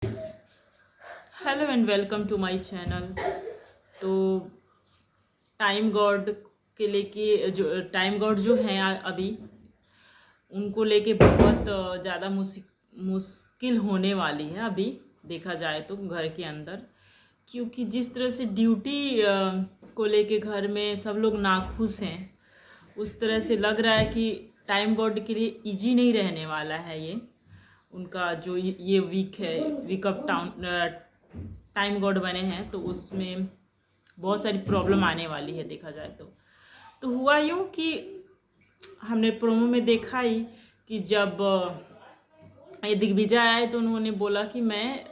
Hello and welcome to my channel. तो time god के लेके जो टाइम गॉड जो हैं अभी उनको लेके बहुत ज़्यादा मुश्किल होने वाली है अभी, देखा जाए तो घर के अंदर। क्योंकि जिस तरह से ड्यूटी को लेके घर में सब लोग नाखुश हैं, उस तरह से लग रहा है कि टाइम गॉड के लिए इजी नहीं रहने वाला है ये उनका जो ये वीक है, वीक ऑफ टाइम गॉड बने हैं, तो उसमें बहुत सारी प्रॉब्लम आने वाली है देखा जाए तो हुआ यूँ कि हमने प्रोमो में देखा ही कि जब ये दिग्विजय आए तो उन्होंने बोला कि मैं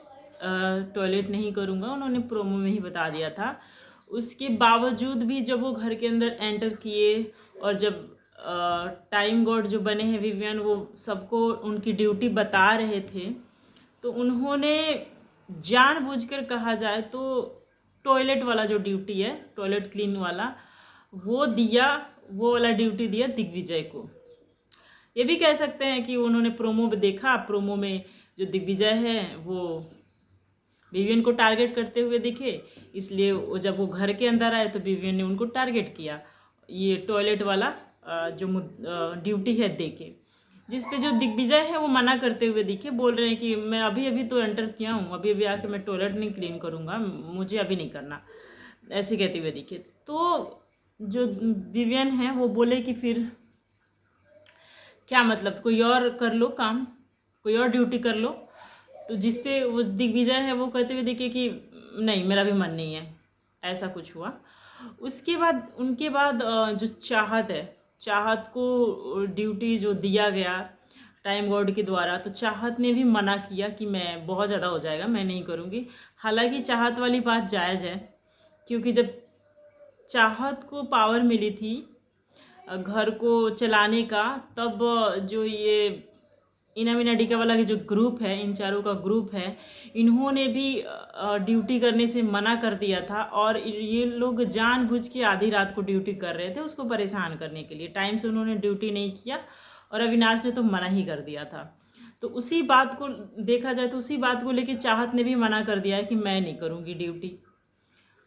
टॉयलेट नहीं करूँगा, उन्होंने प्रोमो में ही बता दिया था। उसके बावजूद भी जब वो घर के अंदर एंटर किए और जब टाइम गॉड जो बने हैं विवियन, वो सबको उनकी ड्यूटी बता रहे थे, तो उन्होंने जानबूझकर कहा जाए तो टॉयलेट वाला जो ड्यूटी है, टॉयलेट क्लीन वाला, वो वाला ड्यूटी दिया दिग्विजय को। ये भी कह सकते हैं कि उन्होंने प्रोमो में देखा, प्रोमो में जो दिग्विजय है वो विवियन को टारगेट करते हुए दिखे, इसलिए जब वो घर के अंदर आए तो विवियन ने उनको टारगेट किया ये टॉयलेट वाला जो ड्यूटी है देके, जिस पे जो दिग्विजय है वो मना करते हुए दिखे, बोल रहे हैं कि मैं अभी अभी तो एंटर किया हूँ, अभी अभी आके मैं टॉयलेट नहीं क्लीन करूँगा, मुझे अभी नहीं करना, ऐसे कहते हुए दिखे। तो जो विवियन है वो बोले कि फिर क्या मतलब, कोई और कर लो काम, कोई और ड्यूटी कर लो। तो जिस पे वो दिग्विजय है वो कहते हुए दिखे कि नहीं, मेरा भी मन नहीं है, ऐसा कुछ हुआ। उसके बाद उनके बाद जो चाहत है, चाहत को ड्यूटी जो दिया गया टाइम गॉड के द्वारा, तो चाहत ने भी मना किया कि मैं बहुत ज़्यादा हो जाएगा, मैं नहीं करूँगी। हालांकि चाहत वाली बात जायज़ है, क्योंकि जब चाहत को पावर मिली थी घर को चलाने का, तब जो ये इना मीना डीका वाला के जो ग्रुप है, इन चारों का ग्रुप है, इन्होंने भी ड्यूटी करने से मना कर दिया था। और ये लोग जानबूझ के आधी रात को ड्यूटी कर रहे थे उसको परेशान करने के लिए, टाइम से उन्होंने ड्यूटी नहीं किया और अविनाश ने तो मना ही कर दिया था। तो उसी बात को देखा जाए तो उसी बात को लेके चाहत ने भी मना कर दिया है कि मैं नहीं करूँगी ड्यूटी।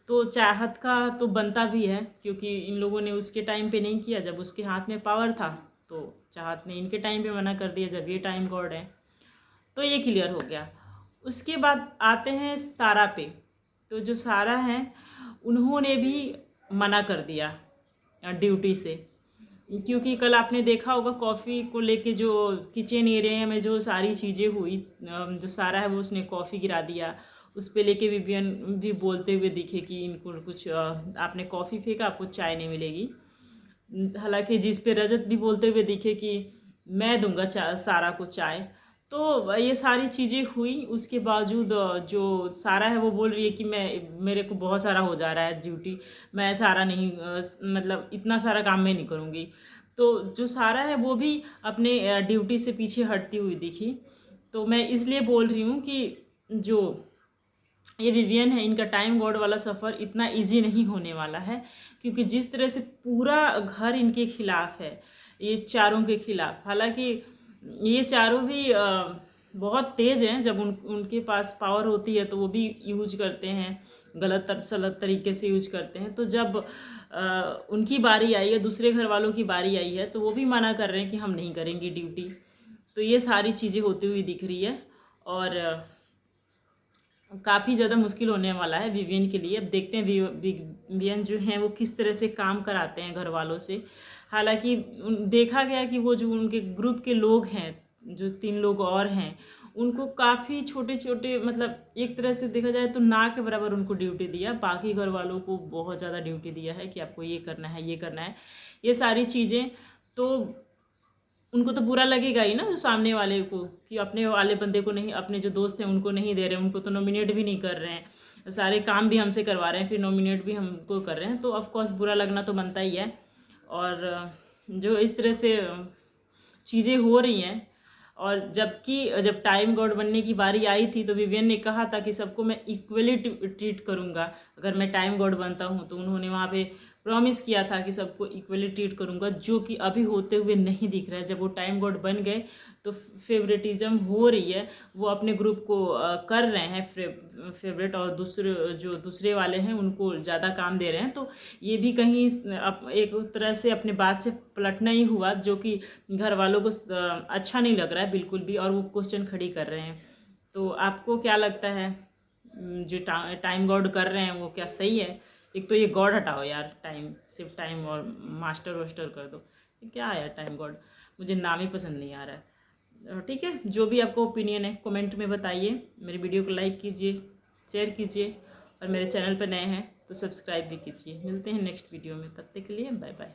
तो चाहत का तो बनता भी है, क्योंकि इन लोगों ने उसके टाइम पे नहीं किया जब उसके हाथ में पावर था, तो चाहत ने इनके टाइम पे मना कर दिया जब ये टाइम गॉड है। तो ये क्लियर हो गया। उसके बाद आते हैं सारा पे। तो जो सारा है उन्होंने भी मना कर दिया ड्यूटी से, क्योंकि कल आपने देखा होगा कॉफ़ी को लेके जो किचन एरिया में जो सारी चीज़ें हुई, जो सारा है वो उसने कॉफ़ी गिरा दिया, उस पे लेके विवियन भी बोलते हुए दिखे कि इनको कुछ आपने कॉफ़ी फेंका, आपको चाय नहीं मिलेगी। हालांकि जिस पे रजत भी बोलते हुए दिखे कि मैं दूंगा सारा को चाय। तो ये सारी चीज़ें हुई, उसके बावजूद जो सारा है वो बोल रही है कि मेरे को बहुत सारा हो जा रहा है ड्यूटी, मैं सारा नहीं मतलब इतना सारा काम मैं नहीं करूँगी। तो जो सारा है वो भी अपने ड्यूटी से पीछे हटती हुई दिखी। तो मैं इसलिए बोल रही हूँ कि जो ये विवियन है, इनका टाइम गॉड वाला सफ़र इतना इजी नहीं होने वाला है, क्योंकि जिस तरह से पूरा घर इनके खिलाफ है, ये चारों के खिलाफ। हालांकि ये चारों भी बहुत तेज़ हैं, जब उनके पास पावर होती है तो वो भी यूज करते हैं, गलत सलत तरीके से यूज करते हैं। तो जब उनकी बारी आई है, दूसरे घर वालों की बारी आई है, तो वो भी मना कर रहे हैं कि हम नहीं करेंगे ड्यूटी। तो ये सारी चीज़ें होती हुई दिख रही है और काफ़ी ज़्यादा मुश्किल होने वाला है विवियन के लिए। अब देखते हैं विवियन जो हैं वो किस तरह से काम कराते हैं घर वालों से। हालांकि देखा गया कि वो जो उनके ग्रुप के लोग हैं, जो 3 लोग और हैं, उनको काफ़ी छोटे छोटे, मतलब एक तरह से देखा जाए तो ना के बराबर उनको ड्यूटी दिया, बाकी घर वालों को बहुत ज़्यादा ड्यूटी दिया है कि आपको ये करना है, ये करना है, ये सारी चीज़ें। तो उनको तो बुरा लगेगा ही ना, जो सामने वाले को, कि अपने वाले बंदे को नहीं, अपने जो दोस्त हैं उनको नहीं दे रहे हैं, उनको तो नॉमिनेट भी नहीं कर रहे हैं, सारे काम भी हमसे करवा रहे हैं, फिर नॉमिनेट भी हमको कर रहे हैं, तो ऑफकोर्स बुरा लगना तो बनता ही है। और जो इस तरह से चीज़ें हो रही हैं, और जब टाइम गॉड बनने की बारी आई थी तो विवियन ने कहा था कि सबको मैं इक्वली ट्रीट करूँगा अगर मैं टाइम गॉड बनता हूँ। तो उन्होंने वहाँ पे प्रॉमिस किया था कि सबको इक्वली ट्रीट करूँगा, जो कि अभी होते हुए नहीं दिख रहा है। जब वो टाइम गॉड बन गए तो फेवरेटिज्म हो रही है, वो अपने ग्रुप को कर रहे हैं फेवरेट, और दूसरे वाले हैं उनको ज़्यादा काम दे रहे हैं। तो ये भी कहीं एक तरह से अपने बात से पलटना ही हुआ, जो कि घर वालों को अच्छा नहीं लग रहा है बिल्कुल भी, और वो क्वेश्चन खड़ी कर रहे हैं। तो आपको क्या लगता है, जो टाइम गॉड कर रहे हैं वो क्या सही है? एक तो ये गॉड हटाओ यार, टाइम, सिर्फ टाइम और मास्टर वास्टर कर दो। ये क्या है यार टाइम गॉड, मुझे नाम ही पसंद नहीं आ रहा है। ठीक है, जो भी आपका ओपिनियन है कमेंट में बताइए। मेरी वीडियो को लाइक कीजिए, शेयर कीजिए, और मेरे चैनल पर नए हैं तो सब्सक्राइब भी कीजिए। मिलते हैं नेक्स्ट वीडियो में, तब तक के लिए बाय बाय।